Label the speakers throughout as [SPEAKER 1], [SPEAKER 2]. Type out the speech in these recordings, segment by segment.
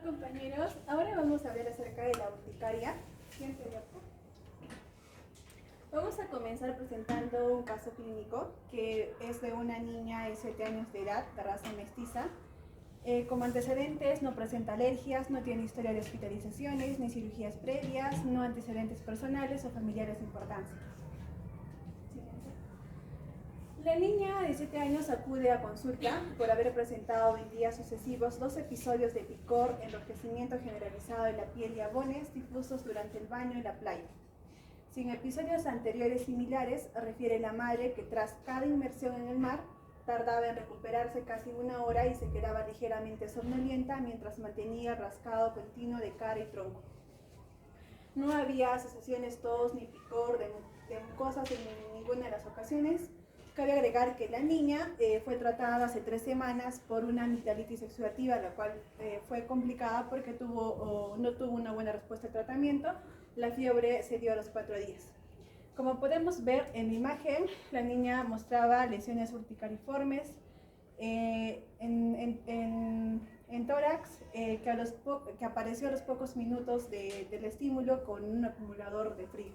[SPEAKER 1] Compañeros, ahora vamos a hablar acerca de la urticaria. Siempre de abajo. Vamos a comenzar presentando un caso clínico que es de una niña de 7 años de edad, de raza mestiza. Como antecedentes, no presenta alergias, no tiene historia de hospitalizaciones ni cirugías previas, no antecedentes personales o familiares de importancia. La niña de 7 años acude a consulta por haber presentado en días sucesivos 2 episodios de picor, enrojecimiento generalizado de la piel y abones difusos durante el baño en la playa. Sin episodios anteriores similares, refiere la madre que tras cada inmersión en el mar, tardaba en recuperarse casi 1 hora y se quedaba ligeramente somnolienta mientras mantenía el rascado continuo de cara y tronco. No había asociaciones tos ni picor de mucosas en ninguna de las ocasiones. Cabe agregar que la niña fue tratada hace 3 semanas por una amigdalitis exudativa, la cual fue complicada porque no tuvo una buena respuesta al tratamiento. La fiebre se dio a los 4 días. Como podemos ver en la imagen, la niña mostraba lesiones urticariformes en tórax que apareció a los pocos minutos del estímulo con un acumulador de frío.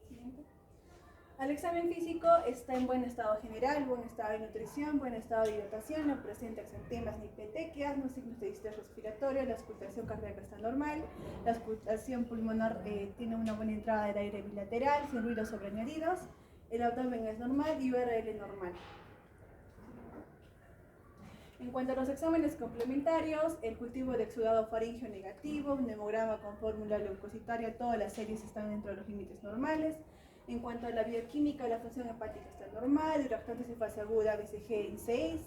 [SPEAKER 1] Siguiente. Al examen físico está en buen estado general, buen estado de nutrición, buen estado de hidratación, no presenta exantemas ni petequias, no signos de distrés respiratorio, la auscultación cardíaca está normal, la auscultación pulmonar tiene una buena entrada del aire bilateral, sin ruidos sobreañadidos, el abdomen es normal y URL normal. En cuanto a los exámenes complementarios, el cultivo de exudado faríngeo negativo, un hemograma con fórmula leucocitaria, todas las series están dentro de los límites normales. En cuanto a la bioquímica, la función hepática está normal, hidratantes en fase aguda, BCG en 6,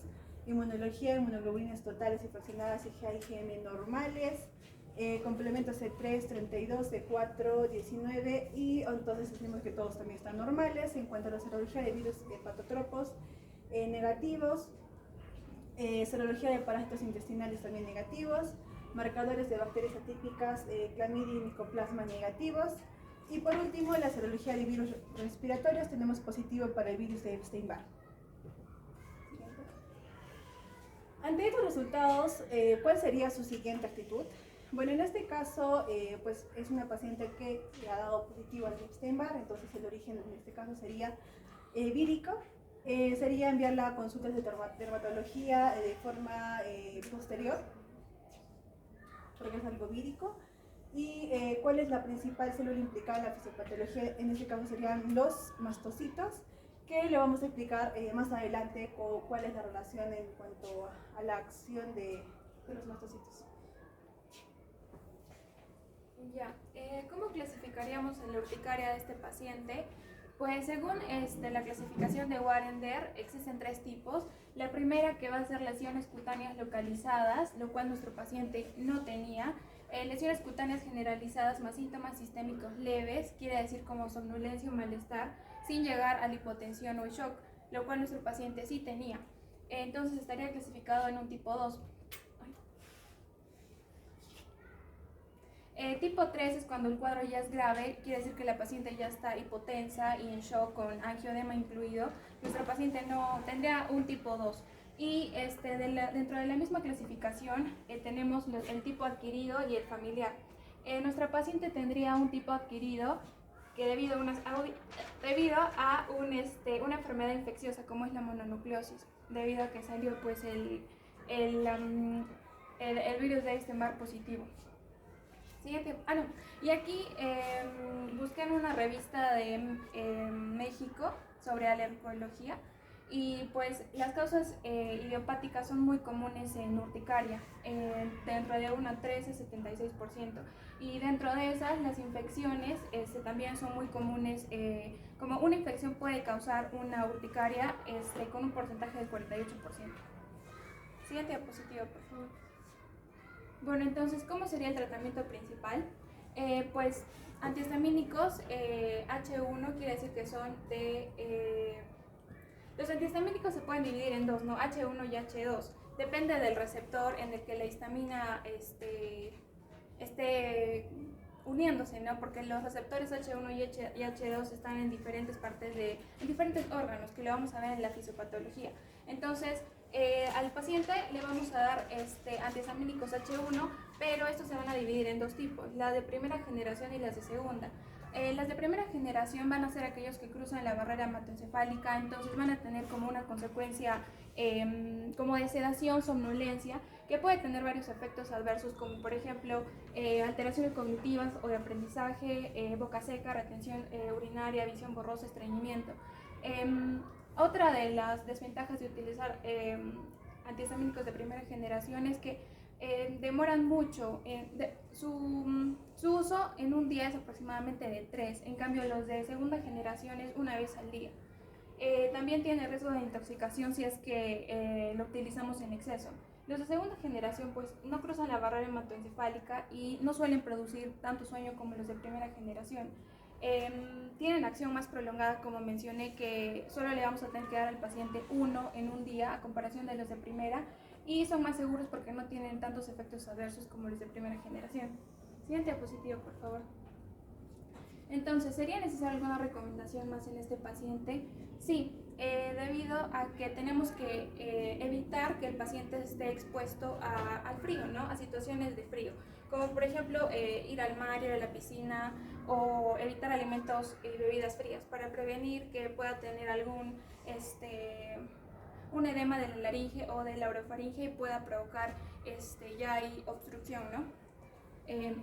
[SPEAKER 1] inmunología, inmunoglobulinas totales y fraccionadas IgA y IgM normales, complementos C3, 32, C4, 19 y entonces decimos que todos también están normales. En cuanto a la serología de virus hepatotropos negativos, serología de parásitos intestinales también negativos, marcadores de bacterias atípicas, clamidia y micoplasma negativos. Y por último, la serología de virus respiratorios tenemos positivo para el virus de Epstein-Barr. Ante estos resultados, ¿cuál sería su siguiente actitud? Bueno, en este caso, pues es una paciente que ha dado positivo al Epstein-Barr, entonces el origen en este caso sería vírico. Sería enviarla a consultas de dermatología de forma posterior, porque es algo vírico. ¿Y cuál es la principal célula implicada en la fisiopatología? En este caso serían los mastocitos, que le vamos a explicar más adelante cuál es la relación en cuanto a la acción de los mastocitos.
[SPEAKER 2] Ya, ¿cómo clasificaríamos la urticaria de este paciente? Pues según la clasificación de Warender existen 3 tipos. La primera, que va a ser lesiones cutáneas localizadas, lo cual nuestro paciente no tenía. Lesiones cutáneas generalizadas más síntomas sistémicos leves, quiere decir como somnolencia o malestar, sin llegar a la hipotensión o shock, lo cual nuestro paciente sí tenía. Entonces estaría clasificado en un tipo 2. Tipo 3 es cuando el cuadro ya es grave, quiere decir que la paciente ya está hipotensa y en shock con angioedema incluido. Nuestro paciente no tendría un tipo 2. Y dentro de la misma clasificación tenemos el tipo adquirido y el familiar. Nuestra paciente tendría un tipo adquirido que debido a una enfermedad infecciosa como es la mononucleosis, debido a que salió pues el virus de Epstein-Barr positivo. Siguiente. No. Y aquí busqué en una revista de México sobre alergología y pues las causas idiopáticas son muy comunes en urticaria, dentro de una 13-76%. Y dentro de esas, las infecciones también son muy comunes, como una infección puede causar una urticaria con un porcentaje del 48%. Siguiente diapositiva, por favor. Bueno, entonces, ¿cómo sería el tratamiento principal? Pues antihistamínicos H1 quiere decir que son los antihistamínicos se pueden dividir en 2, ¿no? H1 y H2. Depende del receptor en el que la histamina esté uniéndose, ¿no? Porque los receptores H1 y H2 están en diferentes partes en diferentes órganos que lo vamos a ver en la fisiopatología. Entonces, Al paciente le vamos a dar antihistamínicos H1, pero estos se van a dividir en dos tipos, las de primera generación y las de segunda. Las de primera generación van a ser aquellos que cruzan la barrera hematoencefálica, entonces van a tener como una consecuencia como de sedación, somnolencia, que puede tener varios efectos adversos, como por ejemplo alteraciones cognitivas o de aprendizaje, boca seca, retención urinaria, visión borrosa, estreñimiento. Otra de las desventajas de utilizar antihistamínicos de primera generación es que demoran mucho. Su uso en un día es aproximadamente de 3, en cambio los de segunda generación es una vez al día. También tiene riesgo de intoxicación si es que lo utilizamos en exceso. Los de segunda generación pues no cruzan la barrera hematoencefálica y no suelen producir tanto sueño como los de primera generación. Tienen acción más prolongada, como mencioné, que solo le vamos a tener que dar al paciente uno en un día a comparación de los de primera, y son más seguros porque no tienen tantos efectos adversos como los de primera generación. Siguiente diapositiva, por favor. Entonces, ¿sería necesaria alguna recomendación más en este paciente? Sí, debido a que tenemos que evitar que el paciente esté expuesto al frío, ¿no? A situaciones de frío, como por ejemplo ir al mar, ir a la piscina o evitar alimentos y bebidas frías para prevenir que pueda tener un edema de la laringe o de la orofaringe y pueda provocar ya hay obstrucción, ¿no?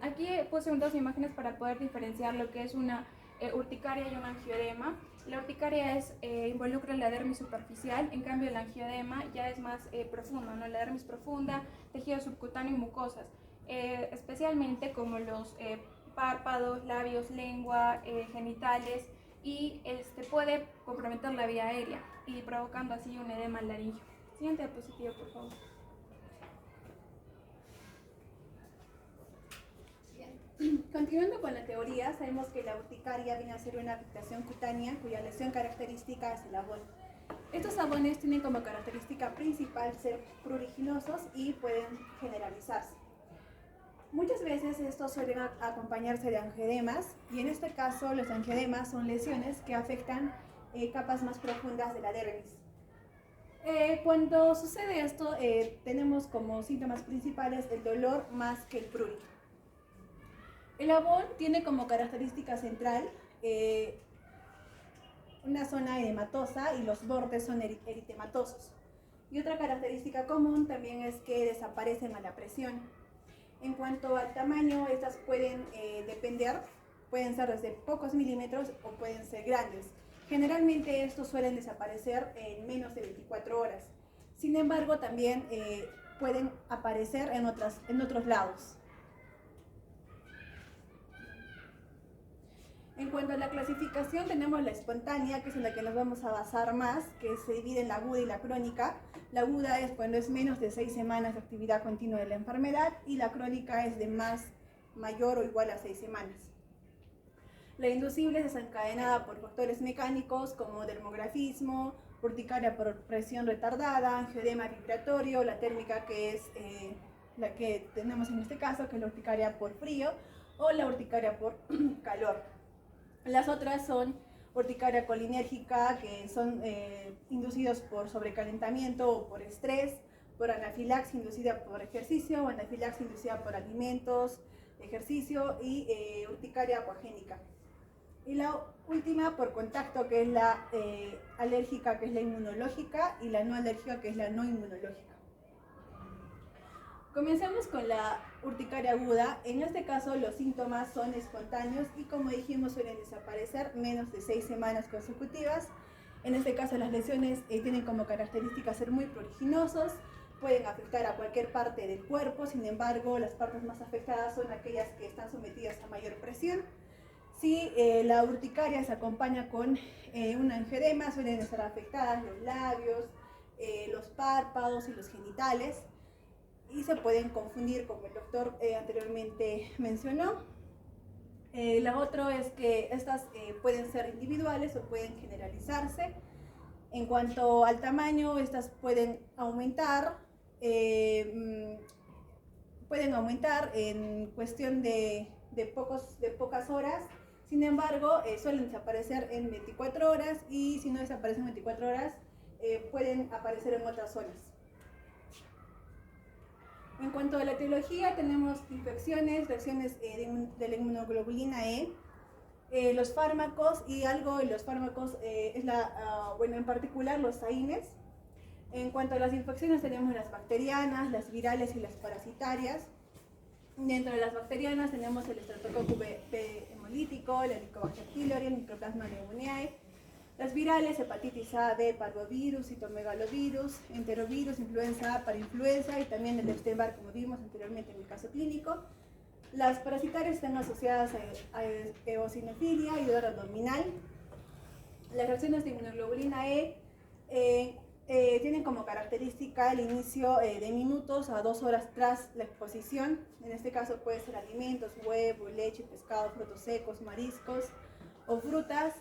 [SPEAKER 2] Aquí puse dos imágenes para poder diferenciar lo que es una urticaria y un angioedema. La urticaria involucra la dermis superficial, en cambio el angioedema ya es más profundo, ¿no? La dermis profunda, tejido subcutáneo y mucosas, especialmente como los párpados, labios, lengua, genitales, y puede comprometer la vía aérea y provocando así un edema laringio. Siguiente diapositiva, por favor.
[SPEAKER 1] Continuando con la teoría, sabemos que la urticaria viene a ser una afectación cutánea cuya lesión característica es el abón. Estos abones tienen como característica principal ser pruriginosos y pueden generalizarse. Muchas veces estos suelen acompañarse de angioedemas, y en este caso los angioedemas son lesiones que afectan capas más profundas de la dermis. Cuando sucede esto, tenemos como síntomas principales el dolor más que el prurito. El abón tiene como característica central una zona edematosa y los bordes son eritematosos. Y otra característica común también es que desaparecen a la presión. En cuanto al tamaño, estas pueden depender, pueden ser desde pocos milímetros o pueden ser grandes. Generalmente estos suelen desaparecer en menos de 24 horas. Sin embargo, también pueden aparecer en otros lados. En cuanto a la clasificación, tenemos la espontánea, que es en la que nos vamos a basar más, que se divide en la aguda y la crónica. La aguda es cuando es menos de 6 semanas de actividad continua de la enfermedad, y la crónica es de mayor o igual a 6 semanas. La inducible es desencadenada por factores mecánicos como dermografismo, urticaria por presión retardada, angioedema vibratorio, la térmica, que es la que tenemos en este caso, que es la urticaria por frío, o la urticaria por calor. Las otras son urticaria colinérgica, que son inducidos por sobrecalentamiento o por estrés, por anafilaxia inducida por ejercicio o anafilaxia inducida por alimentos, ejercicio, y urticaria acuagénica. Y la última por contacto, que es la alérgica, que es la inmunológica, y la no alérgica, que es la no inmunológica. Comencemos con la urticaria aguda. En este caso los síntomas son espontáneos y, como dijimos, suelen desaparecer menos de 6 semanas consecutivas. En este caso las lesiones tienen como característica ser muy pruriginosos, pueden afectar a cualquier parte del cuerpo. Sin embargo, las partes más afectadas son aquellas que están sometidas a mayor presión. Si la urticaria se acompaña con un angioedema, suelen estar afectadas los labios, los párpados y los genitales, y se pueden confundir, como el doctor anteriormente mencionó. La otra es que estas pueden ser individuales o pueden generalizarse. En cuanto al tamaño, estas pueden aumentar en cuestión de pocas horas. Sin embargo, suelen desaparecer en 24 horas, y si no desaparecen en 24 horas, pueden aparecer en otras zonas. En cuanto a la etiología, tenemos infecciones, reacciones de la inmunoglobulina E, los fármacos y algo de los fármacos bueno, en particular los AINES. En cuanto a las infecciones, tenemos las bacterianas, las virales y las parasitarias. Dentro de las bacterianas tenemos el Streptococcus B hemolítico, el Helicobacter pylori, el Mycoplasma pneumoniae. Las virales, hepatitis A, B, parvovirus, citomegalovirus, enterovirus, influenza A, parainfluenza y también el Epstein-Barr, como vimos anteriormente en el caso clínico. Las parasitarias están asociadas a eosinofilia y dolor abdominal. Las reacciones de inmunoglobulina tienen como característica el inicio de minutos a 2 horas tras la exposición. En este caso puede ser alimentos, huevo, leche, pescado, frutos secos, mariscos o frutas.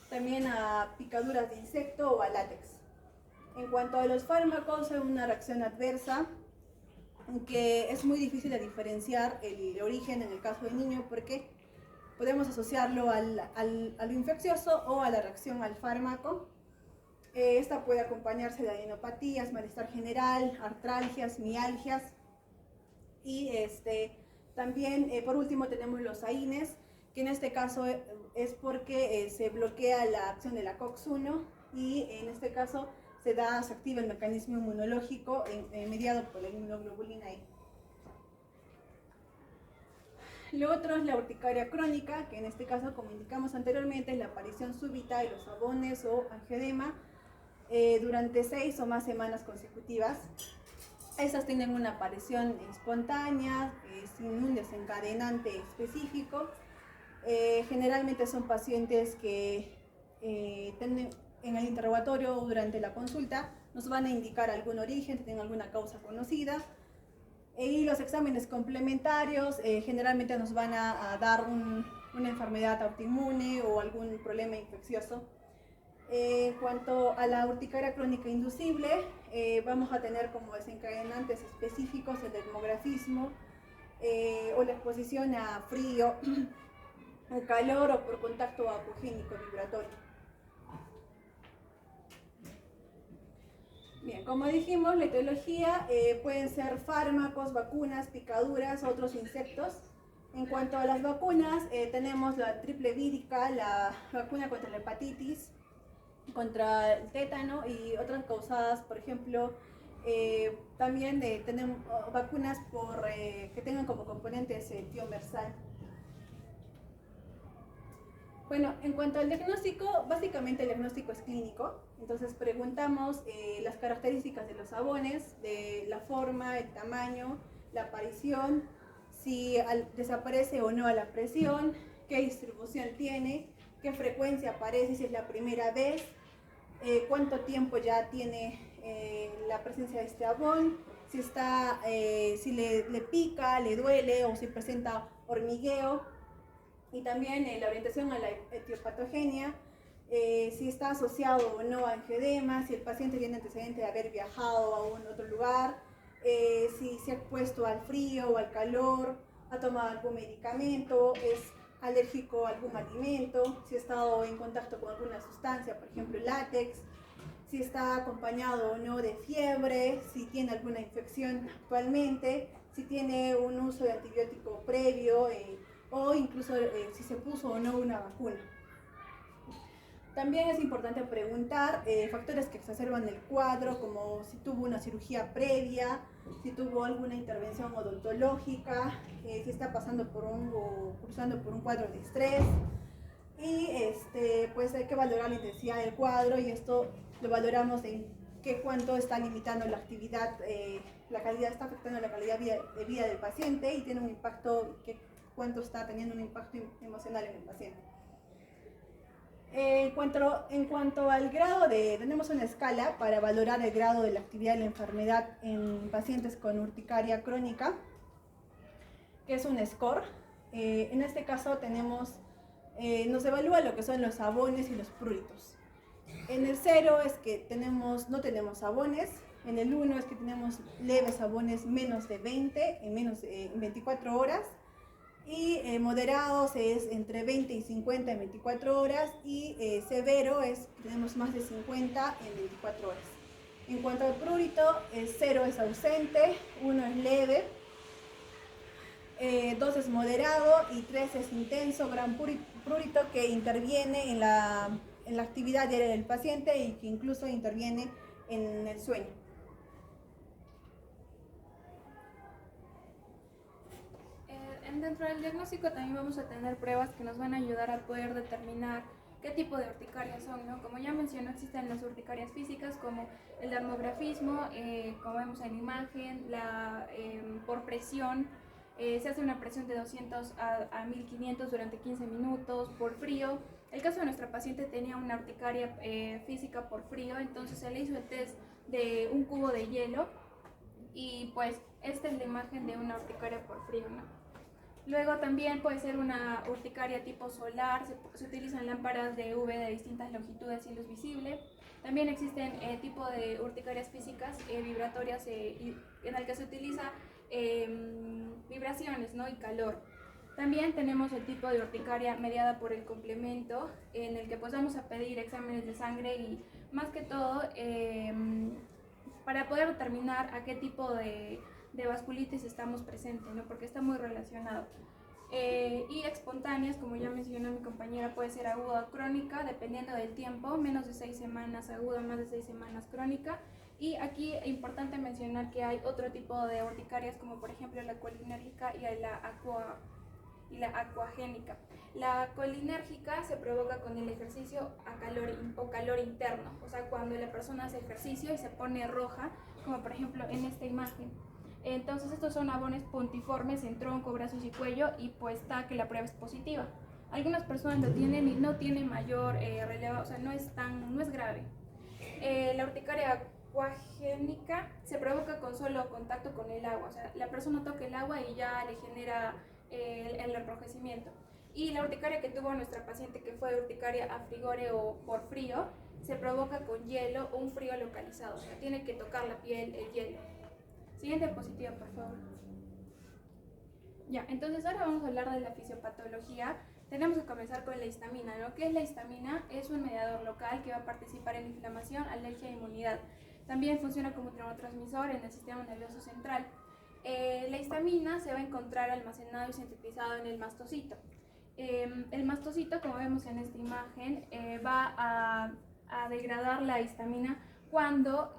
[SPEAKER 1] También a picaduras de insecto o a látex. En cuanto a los fármacos, es una reacción adversa que es muy difícil de diferenciar el origen en el caso del niño porque podemos asociarlo a lo infeccioso o a la reacción al fármaco. Esta puede acompañarse de adenopatías, malestar general, artralgias, mialgias y también por último tenemos los AINES, que en este caso es porque se bloquea la acción de la COX-1 y en este caso se activa el mecanismo inmunológico mediado por la inmunoglobulina E. Lo otro es la urticaria crónica, que en este caso, como indicamos anteriormente, es la aparición súbita de los sabones o angedema durante 6 o más semanas consecutivas. Estas tienen una aparición espontánea, sin un desencadenante específico. Generalmente son pacientes que en el interrogatorio o durante la consulta nos van a indicar algún origen, tienen alguna causa conocida. Y los exámenes complementarios generalmente nos van a dar una enfermedad autoinmune o algún problema infeccioso. En cuanto a la urticaria crónica inducible, vamos a tener como desencadenantes específicos el dermografismo o la exposición a frío, al calor o por contacto apogénico vibratorio. Bien, como dijimos, la etiología pueden ser fármacos, vacunas, picaduras, otros insectos. En cuanto a las vacunas, tenemos la triple vírica, la vacuna contra la hepatitis, contra el tétano y otras causadas, por ejemplo, también tenemos vacunas que tengan como componentes tiomersal. Bueno, en cuanto al diagnóstico, básicamente el diagnóstico es clínico, entonces preguntamos las características de los sabones, de la forma, el tamaño, la aparición, si desaparece o no a la presión, qué distribución tiene, qué frecuencia aparece, si es la primera vez, cuánto tiempo ya tiene la presencia de este sabón, si le pica, le duele o si presenta hormigueo. Y también la orientación a la etiopatogenia, si está asociado o no a angedema, si el paciente tiene antecedente de haber viajado a un otro lugar, si se ha expuesto al frío o al calor, ha tomado algún medicamento, es alérgico a algún alimento, si ha estado en contacto con alguna sustancia, por ejemplo el látex, si está acompañado o no de fiebre, si tiene alguna infección actualmente, si tiene un uso de antibiótico previo, o incluso si se puso o no una vacuna. También es importante preguntar factores que exacerban el cuadro, como si tuvo una cirugía previa, si tuvo alguna intervención odontológica, si está pasando o cruzando por un cuadro de estrés. Y pues hay que valorar la intensidad del cuadro y esto lo valoramos en cuánto está limitando la actividad, está afectando la calidad de vida del paciente y tiene un impacto, cuánto está teniendo un impacto emocional en el paciente. En cuanto al grado tenemos una escala para valorar el grado de la actividad de la enfermedad en pacientes con urticaria crónica, que es un score. En este caso nos evalúa lo que son los sabones y los pruritos. En el 0 es que no tenemos sabones, en el 1 es que tenemos leves sabones menos de 20 en 24 horas, y moderados es entre 20 y 50 en 24 horas y severo es que tenemos más de 50 en 24 horas. En cuanto al prurito, 0 es ausente, 1 es leve, 2 es moderado y 3 es intenso, gran prurito que interviene en la actividad diaria del paciente y que incluso interviene en el sueño.
[SPEAKER 2] Dentro del diagnóstico también vamos a tener pruebas que nos van a ayudar a poder determinar qué tipo de urticarias son, ¿no? Como ya mencioné, existen las urticarias físicas como el dermografismo, como vemos en la imagen, por presión, se hace una presión de 200 a 1500 durante 15 minutos, por frío. El caso de nuestra paciente tenía una urticaria física por frío, entonces se le hizo el test de un cubo de hielo y pues esta es la imagen de una urticaria por frío, ¿no? Luego también puede ser una urticaria tipo solar, se utilizan lámparas de UV de distintas longitudes y luz visible. También existen tipo de urticarias físicas vibratorias en el que se utiliza vibraciones, ¿no? Y calor. También tenemos el tipo de urticaria mediada por el complemento, en el que pues vamos a pedir exámenes de sangre y más que todo para poder determinar a qué tipo de vasculitis estamos presentes, ¿no? Porque está muy relacionado. Y espontáneas, como ya mencionó mi compañera, puede ser aguda o crónica, dependiendo del tiempo, menos de 6 semanas aguda, más de 6 semanas crónica. Y aquí es importante mencionar que hay otro tipo de urticarias, como por ejemplo la colinérgica y la acuagénica. La colinérgica se provoca con el ejercicio o calor interno, o sea, cuando la persona hace ejercicio y se pone roja, como por ejemplo en esta imagen. Entonces estos son abones puntiformes en tronco, brazos y cuello y pues está que la prueba es positiva. Algunas personas lo tienen y no tiene mayor relevo, o sea, no es grave. La urticaria acuagénica se provoca con solo contacto con el agua, o sea, la persona toca el agua y ya le genera el enrojecimiento. Y la urticaria que tuvo nuestra paciente, que fue urticaria a frigore o por frío, se provoca con hielo o un frío localizado, o sea, tiene que tocar la piel el hielo. Siguiente diapositiva, por favor. Ya, entonces ahora vamos a hablar de la fisiopatología. Tenemos que comenzar con la histamina, ¿no? ¿Qué es la histamina? Es un mediador local que va a participar en inflamación, alergia e inmunidad. También funciona como neurotransmisor en el sistema nervioso central. La histamina se va a encontrar almacenado y sintetizado en el mastocito. El mastocito, como vemos en esta imagen, va a degradar la histamina cuando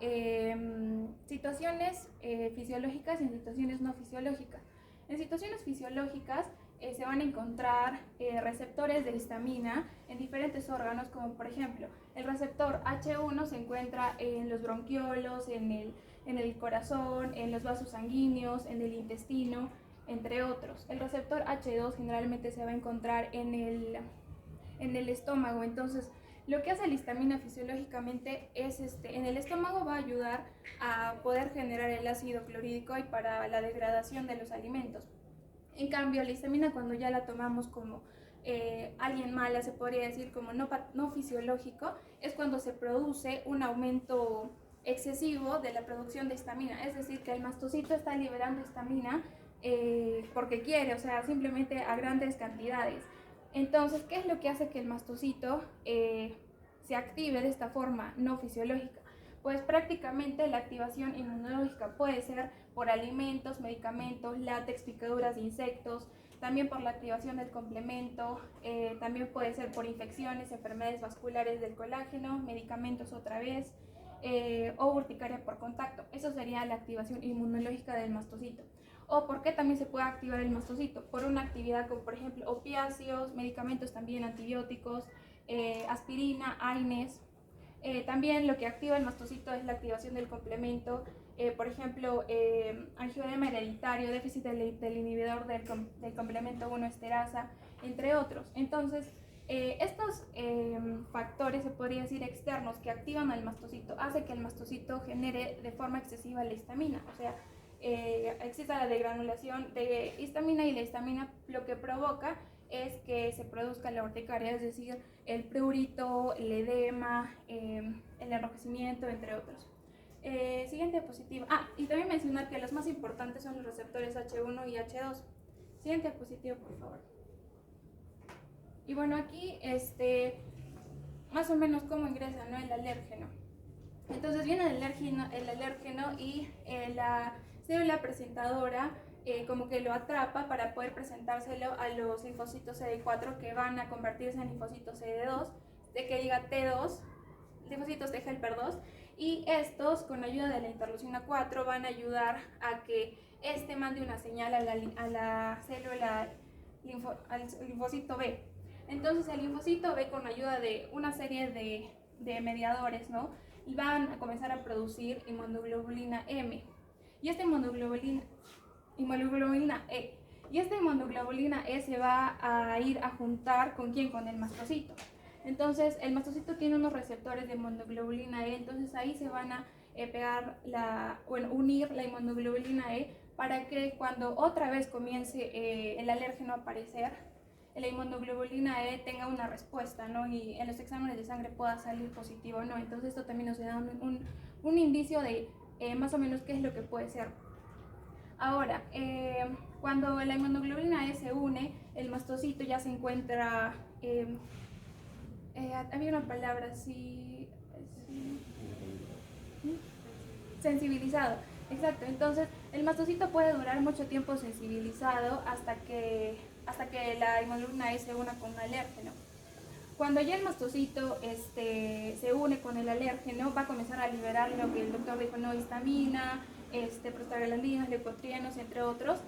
[SPEAKER 2] situaciones fisiológicas y en situaciones no fisiológicas. En situaciones fisiológicas se van a encontrar receptores de histamina en diferentes órganos, como por ejemplo el receptor H1 se encuentra en los bronquiolos, en el corazón, en los vasos sanguíneos, en el intestino, entre otros. El receptor H2 generalmente se va a encontrar en el estómago. Entonces, lo que hace la histamina fisiológicamente es en el estómago va a ayudar a poder generar el ácido clorhídrico y para la degradación de los alimentos. En cambio, la histamina cuando ya la tomamos como alguien mala, se podría decir como no fisiológico, es cuando se produce un aumento excesivo de la producción de histamina, es decir, que el mastocito está liberando histamina porque quiere, o sea, simplemente a grandes cantidades. Entonces, ¿qué es lo que hace que el mastocito se active de esta forma no fisiológica? Pues prácticamente la activación inmunológica puede ser por alimentos, medicamentos, látex, picaduras de insectos, también por la activación del complemento, también puede ser por infecciones, enfermedades vasculares del colágeno, medicamentos otra vez, o urticaria por contacto. Eso sería la activación inmunológica del mastocito. ¿O por qué también se puede activar el mastocito? Por una actividad como por ejemplo opiáceos, medicamentos también antibióticos, aspirina, AINES. También lo que activa el mastocito es la activación del complemento, por ejemplo, angioedema hereditario, déficit del inhibidor del complemento 1 esterasa, entre otros. Entonces, estos factores, se podría decir externos, que activan al mastocito, hace que el mastocito genere de forma excesiva la histamina, o sea, existe la degranulación de histamina y la histamina lo que provoca es que se produzca la urticaria, es decir, el prurito, el edema, el enrojecimiento, entre otros. Siguiente diapositiva. Y también mencionar que los más importantes son los receptores H1 y H2. Siguiente diapositiva, por favor. Y bueno, aquí más o menos cómo ingresa, ¿no?, el alérgeno. Entonces viene el alérgeno y la célula presentadora como que lo atrapa para poder presentárselo a los linfocitos CD4 que van a convertirse en linfocitos CD2, de que diga T2, linfocitos de helper 2, y estos con ayuda de la interleucina 4 van a ayudar a que este mande una señal a la célula al linfocito B. Entonces el linfocito B, con ayuda de una serie de mediadores, ¿no?, y van a comenzar a producir inmunoglobulina M y esta inmunoglobulina E. Y esta inmunoglobulina E se va a ir a juntar ¿con quién? Con el mastocito. Entonces el mastocito tiene unos receptores de inmunoglobulina E, entonces ahí se van a unir la inmunoglobulina E para que cuando otra vez comience el alérgeno a aparecer, la inmunoglobulina E tenga una respuesta, ¿no?, y en los exámenes de sangre pueda salir positivo, ¿no? Entonces esto también nos da un indicio de más o menos qué es lo que puede ser. Ahora, cuando la inmunoglobulina E se une, el mastocito ya se encuentra, había una palabra así, sensibilizado. Exacto, entonces el mastocito puede durar mucho tiempo sensibilizado hasta que la inmunoglobulina E se una con un alérgeno. Cuando ya el mastocito se une con el alérgeno, va a comenzar a liberar lo que el doctor dijo, no, histamina, prostaglandinas, leucotrienos, entre otros,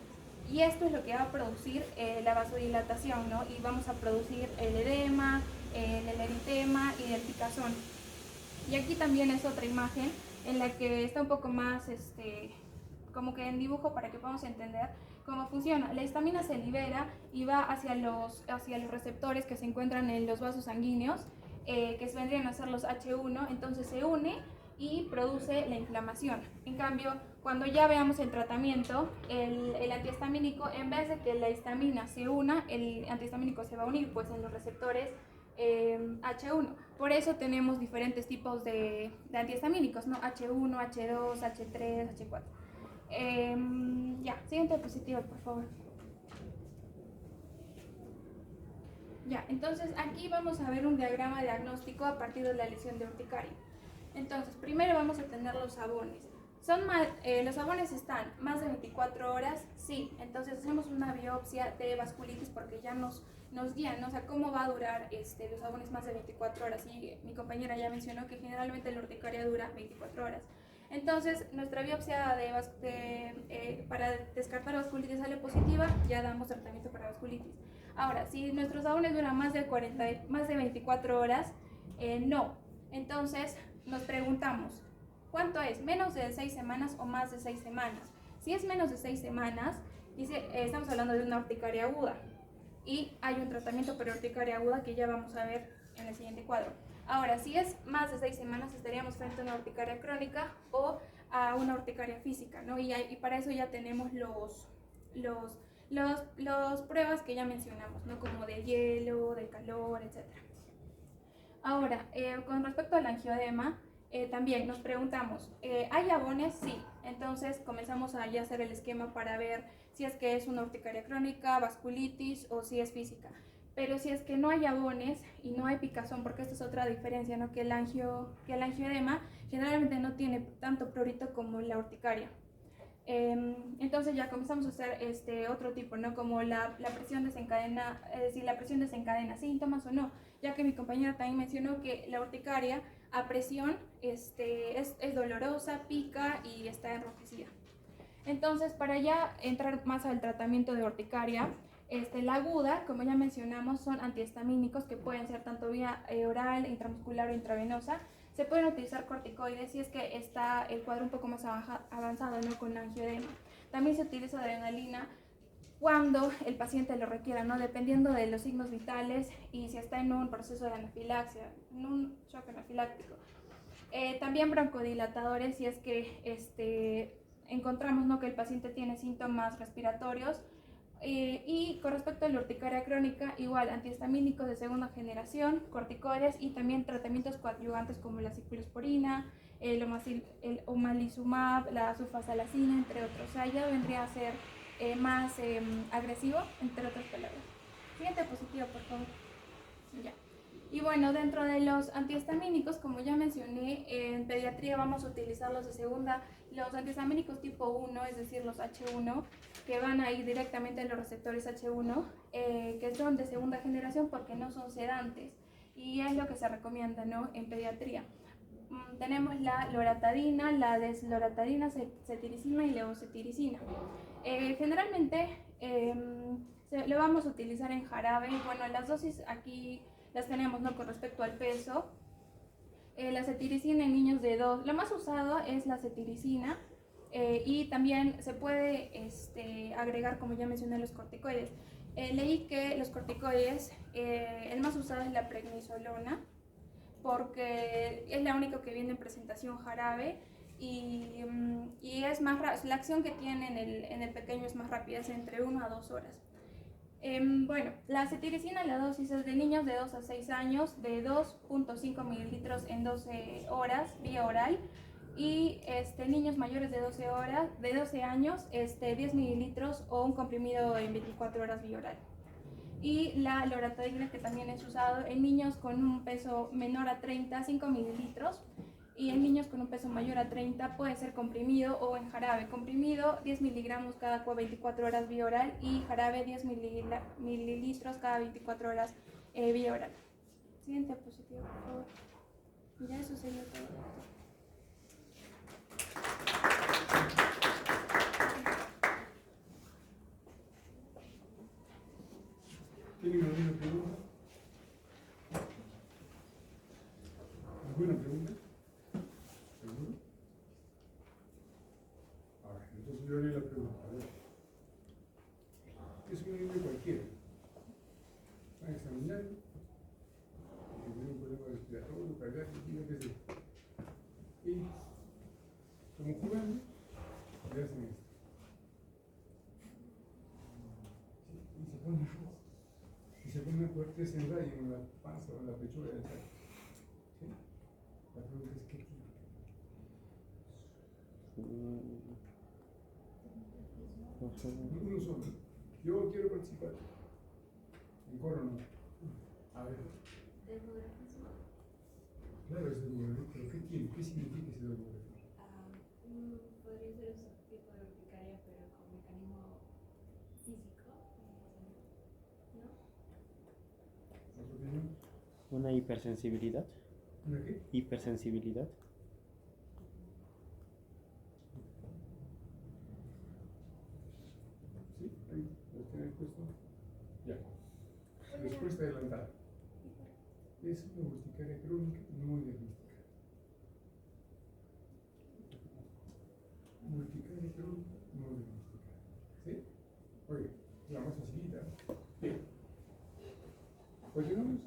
[SPEAKER 2] y esto es lo que va a producir la vasodilatación, ¿no?, y vamos a producir el edema, el eritema y el picazón. Y aquí también es otra imagen en la que está un poco más como que en dibujo para que podamos entender cómo funciona. La histamina se libera y va hacia los receptores que se encuentran en los vasos sanguíneos, que vendrían a ser los H1, entonces se une y produce la inflamación. En cambio, cuando ya veamos el tratamiento, el antihistamínico, en vez de que la histamina se una, el antihistamínico se va a unir pues en los receptores H1. Por eso tenemos diferentes tipos de antihistamínicos, ¿no? H1, H2, H3, H4. Ya, siguiente diapositiva, por favor. Ya, entonces aquí vamos a ver un diagrama diagnóstico a partir de la lesión de urticaria. Entonces, primero vamos a tener los sabones. Los sabones están más de 24 horas, sí. Entonces hacemos una biopsia de vasculitis porque ya nos guían, ¿no? O sea, cómo va a durar los sabones más de 24 horas. Y mi compañera ya mencionó que generalmente la urticaria dura 24 horas. Entonces, nuestra biopsia para descartar vasculitis sale positiva, ya damos tratamiento para vasculitis. Ahora, si nuestros sabones duran más de 24 horas, no. Entonces, nos preguntamos, ¿cuánto es? ¿Menos de 6 semanas o más de 6 semanas? Si es menos de 6 semanas, estamos hablando de una urticaria aguda. Y hay un tratamiento para urticaria aguda que ya vamos a ver en el siguiente cuadro. Ahora, si es más de 6 semanas, estaríamos frente a una urticaria crónica o a una urticaria física, ¿no? Y para eso ya tenemos los pruebas que ya mencionamos, ¿no?, como de hielo, de calor, etc. Ahora, con respecto al angioedema, también nos preguntamos, ¿hay abones? Sí. Entonces comenzamos a ya hacer el esquema para ver si es que es una urticaria crónica, vasculitis o si es física. Pero si es que no hay abones y no hay picazón, porque esta es otra diferencia, ¿no?, que el angioedema generalmente no tiene tanto prurito como la urticaria. Entonces ya comenzamos a hacer otro tipo, ¿no?, como la presión desencadena, si la presión desencadena síntomas o no, ya que mi compañera también mencionó que la urticaria a presión es dolorosa, pica y está enrojecida. Entonces, para ya entrar más al tratamiento de urticaria, la aguda, como ya mencionamos, son antihistamínicos que pueden ser tanto vía oral, intramuscular o intravenosa. Se pueden utilizar corticoides si es que está el cuadro un poco más avanzado, ¿no?, con angioedema. También se utiliza adrenalina cuando el paciente lo requiera, ¿no?, dependiendo de los signos vitales y si está en un proceso de anafilaxia, en un shock anafiláctico. También broncodilatadores si es que encontramos, ¿no?, que el paciente tiene síntomas respiratorios. Y con respecto a la urticaria crónica, igual antihistamínicos de segunda generación, corticoides y también tratamientos coadyuvantes como la ciclosporina, el omalizumab, la sulfasalazina, entre otros. O sea, ya vendría a ser más agresivo, entre otras palabras. Siguiente diapositiva, por favor. Ya. Y bueno, dentro de los antihistamínicos, como ya mencioné, en pediatría vamos a utilizar los de segunda, los antihistamínicos tipo 1, es decir, los H1, que van a ir directamente a los receptores H1, que son de segunda generación porque no son sedantes. Y es lo que se recomienda, ¿no?, en pediatría. Tenemos la loratadina, la desloratadina, cetiricina y levocetiricina. Generalmente lo vamos a utilizar en jarabe. Bueno, las dosis aquí las tenemos, ¿no?, con respecto al peso. La cetiricina en niños de 2, lo más usado es la cetiricina, y también se puede agregar, como ya mencioné, los corticoides. Leí que los corticoides, el más usado es la prednisolona, porque es la única que viene en presentación jarabe y es más la acción que tiene en el pequeño es más rápida, es entre 1 a 2 horas. Bueno, la cetiricina, la dosis es de niños de 2 a 6 años, de 2.5 mililitros en 12 horas vía oral, y niños mayores de 12 años, 10 mililitros o un comprimido en 24 horas vía oral. Y la loratadina, que también es usado en niños con un peso menor a 30, 5 mililitros, y en niños con un peso mayor a 30 puede ser comprimido o en jarabe. Comprimido 10 miligramos cada 24 horas vía oral y jarabe 10 mililitros cada 24 horas vía oral. Siguiente diapositiva, por favor. Ya eso sería todo.
[SPEAKER 3] ¿Tienen alguna pregunta? ¿Alguna pregunta? ¿Seguro? A ver, entonces yo haré la pregunta. A ver. Es un niño cualquiera. Van a examinarlo. Y tiene un problema respiratorio, cardíaco, lo que sea. Y, como jugando, le hacen esto. ¿Sí? Y se pone rojo. Y se pone fuerte en rayo en la panza o en la pechuga del saco. ¿Sí? La pregunta es: ¿qué tiene? Uno solo. Yo quiero participar. En coro no. A ver. Claro, es demografía, pero ¿qué tiene? ¿Qué significa ese demografía?
[SPEAKER 4] Podría ser un tipo de urticaria, pero con mecanismo físico, ¿no?
[SPEAKER 3] ¿Otra opinión?
[SPEAKER 5] Una hipersensibilidad.
[SPEAKER 3] ¿Una qué?
[SPEAKER 5] Hipersensibilidad.
[SPEAKER 3] ¿Sí? Ahí, ¿lo tienen puesto? Ya. Respuesta adelantada. Es una urticaria crónica no diagnosticada. Urticaria crónica no diagnosticada. ¿Sí? Oye, la más facilita. Bien. Continuamos.